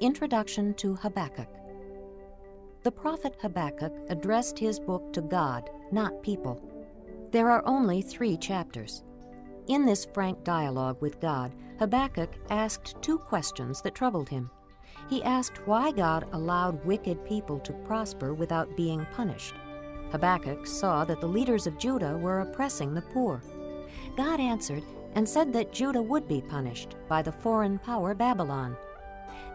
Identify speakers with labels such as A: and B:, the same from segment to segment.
A: Introduction to Habakkuk. The prophet Habakkuk addressed his book to God, not people. There are only 3 chapters. In this frank dialogue with God, Habakkuk asked 2 questions that troubled him. He asked why God allowed wicked people to prosper without being punished. Habakkuk saw that the leaders of Judah were oppressing the poor. God answered and said that Judah would be punished by the foreign power Babylon.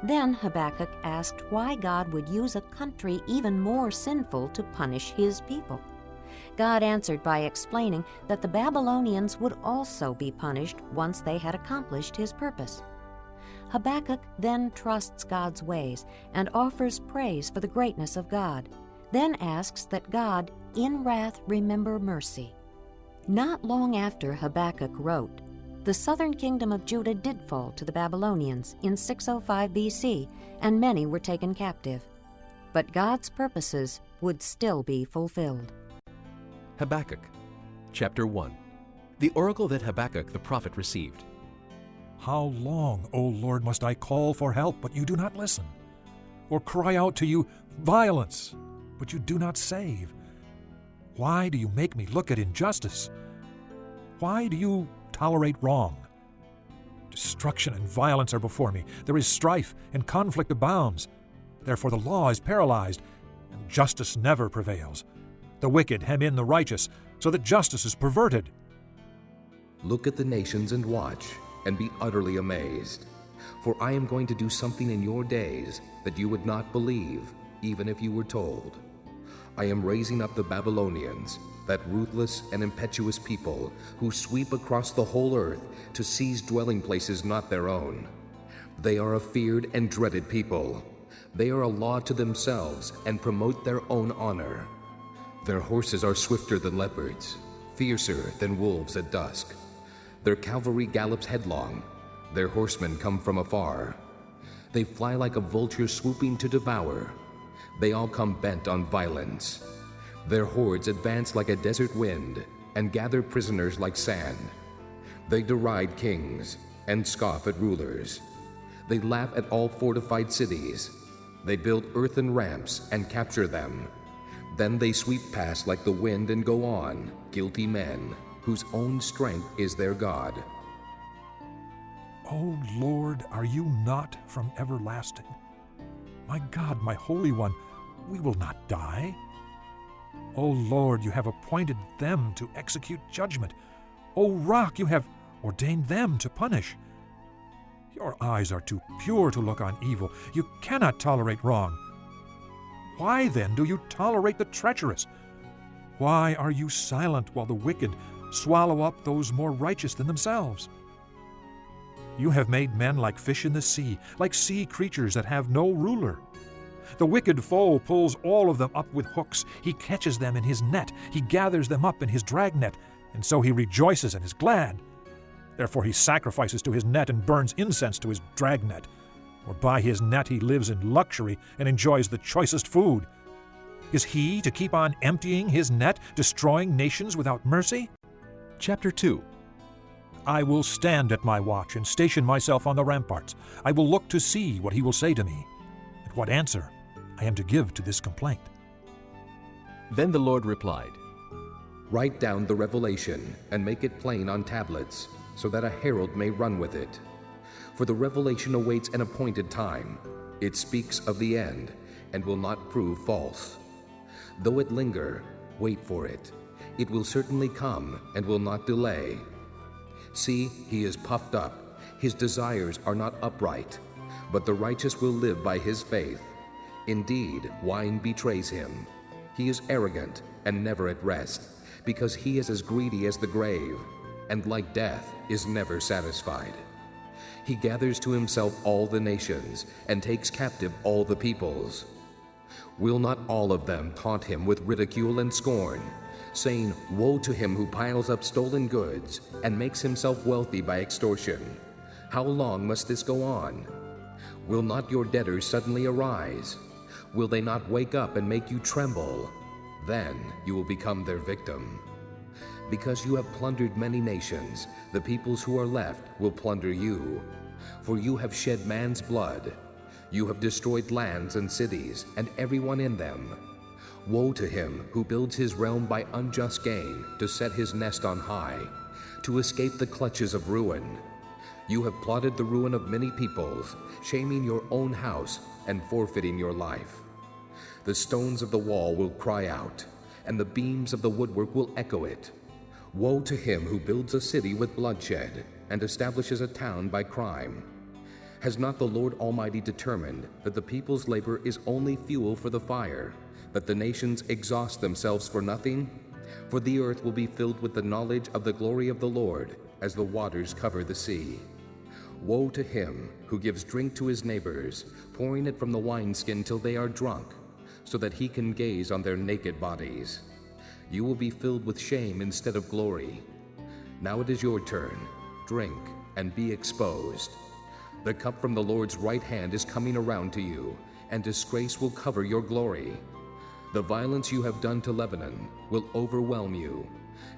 A: Then Habakkuk asked why God would use a country even more sinful to punish his people. God answered by explaining that the Babylonians would also be punished once they had accomplished his purpose. Habakkuk then trusts God's ways and offers praise for the greatness of God, then asks that God, in wrath, remember mercy. Not long after Habakkuk wrote, the southern kingdom of Judah did fall to the Babylonians in 605 BC, and many were taken captive. But God's purposes would still be fulfilled.
B: Habakkuk, chapter 1. The oracle that Habakkuk the prophet received.
C: How long, O Lord, must I call for help, but you do not listen? Or cry out to you, violence, but you do not save? Why do you make me look at injustice? Why do you tolerate wrong? Destruction and violence are before me. There is strife, and conflict abounds. Therefore the law is paralyzed, and justice never prevails. The wicked hem in the righteous, so that justice is perverted.
D: Look at the nations and watch, and be utterly amazed. For I am going to do something in your days that you would not believe, even if you were told. I am raising up the Babylonians, that ruthless and impetuous people who sweep across the whole earth to seize dwelling places not their own. They are a feared and dreaded people. They are a law to themselves and promote their own honor. Their horses are swifter than leopards, fiercer than wolves at dusk. Their cavalry gallops headlong. Their horsemen come from afar. They fly like a vulture swooping to devour. They all come bent on violence. Their hordes advance like a desert wind and gather prisoners like sand. They deride kings and scoff at rulers. They laugh at all fortified cities. They build earthen ramps and capture them. Then they sweep past like the wind and go on, guilty men, whose own strength is their God.
C: O Lord, are you not from everlasting? My God, my Holy One, we will not die. O Lord, you have appointed them to execute judgment. O Rock, you have ordained them to punish. Your eyes are too pure to look on evil. You cannot tolerate wrong. Why then do you tolerate the treacherous? Why are you silent while the wicked swallow up those more righteous than themselves? You have made men like fish in the sea, like sea creatures that have no ruler. The wicked foe pulls all of them up with hooks. He catches them in his net. He gathers them up in his dragnet, and so he rejoices and is glad. Therefore he sacrifices to his net and burns incense to his dragnet. For by his net he lives in luxury and enjoys the choicest food. Is he to keep on emptying his net, destroying nations without mercy?
B: Chapter 2.
C: I will stand at my watch and station myself on the ramparts. I will look to see what he will say to me, and what answer I am to give to this complaint.
B: Then the Lord replied,
D: Write down the revelation and make it plain on tablets, so that a herald may run with it. For the revelation awaits an appointed time. It speaks of the end and will not prove false. Though it linger, wait for it. It will certainly come and will not delay. See, he is puffed up. His desires are not upright, but the righteous will live by his faith. Indeed, wine betrays him. He is arrogant and never at rest, because he is as greedy as the grave, and like death is never satisfied. He gathers to himself all the nations and takes captive all the peoples. Will not all of them taunt him with ridicule and scorn, saying, Woe to him who piles up stolen goods and makes himself wealthy by extortion? How long must this go on? Will not your debtors suddenly arise? Will they not wake up and make you tremble? Then you will become their victim. Because you have plundered many nations, the peoples who are left will plunder you. For you have shed man's blood. You have destroyed lands and cities, and everyone in them. Woe to him who builds his realm by unjust gain, to set his nest on high, to escape the clutches of ruin. You have plotted the ruin of many peoples, shaming your own house and forfeiting your life. The stones of the wall will cry out, and the beams of the woodwork will echo it. Woe to him who builds a city with bloodshed and establishes a town by crime. Has not the Lord Almighty determined that the people's labor is only fuel for the fire, that the nations exhaust themselves for nothing? For the earth will be filled with the knowledge of the glory of the Lord, as the waters cover the sea. Woe to him who gives drink to his neighbors, pouring it from the wineskin till they are drunk, so that he can gaze on their naked bodies. You will be filled with shame instead of glory. Now it is your turn. Drink and be exposed. The cup from the Lord's right hand is coming around to you, and disgrace will cover your glory. The violence you have done to Lebanon will overwhelm you,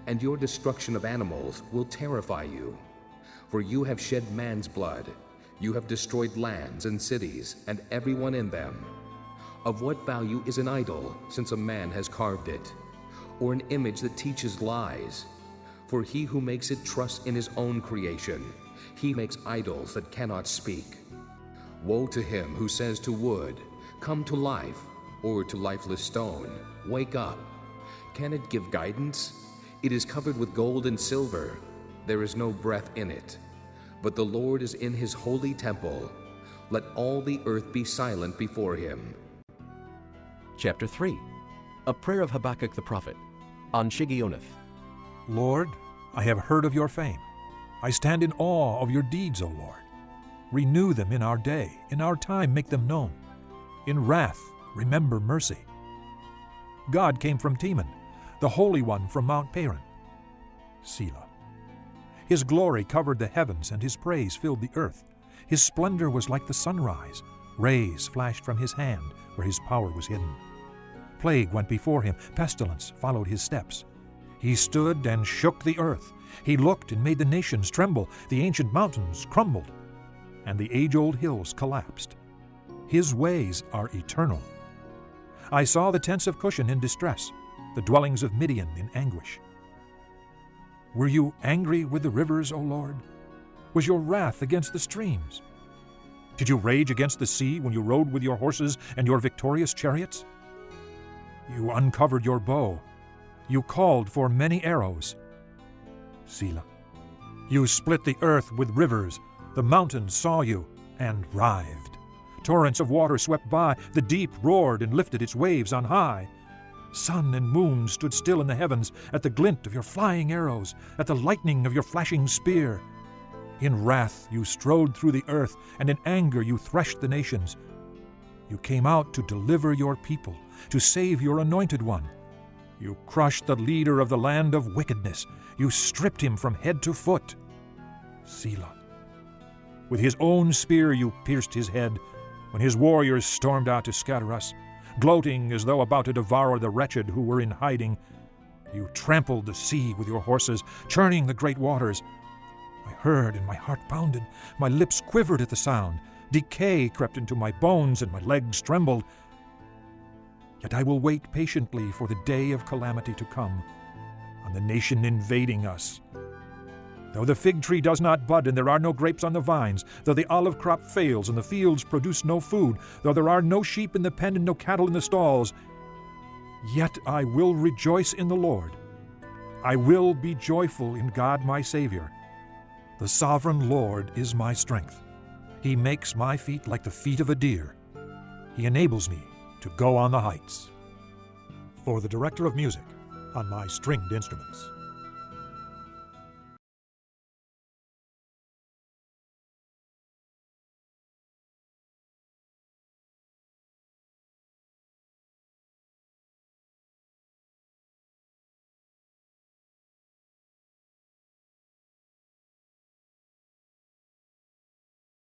D: and your destruction of animals will terrify you. For you have shed man's blood. You have destroyed lands and cities, and everyone in them. Of what value is an idol, since a man has carved it, or an image that teaches lies? For he who makes it trusts in his own creation. He makes idols that cannot speak. Woe to him who says to wood, "Come to life," or to lifeless stone, "Wake up." Can it give guidance? It is covered with gold and silver. There is no breath in it. But the Lord is in his holy temple. Let all the earth be silent before him.
B: Chapter 3. A prayer of Habakkuk the prophet, on Shigionoth.
C: Lord, I have heard of your fame. I stand in awe of your deeds, O Lord. Renew them in our day, in our time make them known. In wrath, remember mercy. God came from Teman, the Holy One from Mount Paran. Selah. His glory covered the heavens, and his praise filled the earth. His splendor was like the sunrise. Rays flashed from his hand where his power was hidden. Plague went before him, pestilence followed his steps. He stood and shook the earth. He looked and made the nations tremble. The ancient mountains crumbled, and the age-old hills collapsed. His ways are eternal. I saw the tents of Cushan in distress, the dwellings of Midian in anguish. Were you angry with the rivers, O Lord? Was your wrath against the streams? Did you rage against the sea when you rode with your horses and your victorious chariots? You uncovered your bow. You called for many arrows. Selah. You split the earth with rivers. The mountains saw you and writhed. Torrents of water swept by. The deep roared and lifted its waves on high. Sun and moon stood still in the heavens at the glint of your flying arrows, at the lightning of your flashing spear. In wrath you strode through the earth, and in anger you threshed the nations. You came out to deliver your people, to save your anointed one. You crushed the leader of the land of wickedness. You stripped him from head to foot. Selah. With his own spear you pierced his head when his warriors stormed out to scatter us. Gloating as though about to devour the wretched who were in hiding, you trampled the sea with your horses, churning the great waters. I heard and my heart pounded. My lips quivered at the sound. Decay crept into my bones and my legs trembled. Yet I will wait patiently for the day of calamity to come, on the nation invading us. Though the fig tree does not bud and there are no grapes on the vines, though the olive crop fails and the fields produce no food, though there are no sheep in the pen and no cattle in the stalls, yet I will rejoice in the Lord. I will be joyful in God my Savior. The sovereign Lord is my strength. He makes my feet like the feet of a deer. He enables me to go on the heights. For the director of music on my stringed instruments.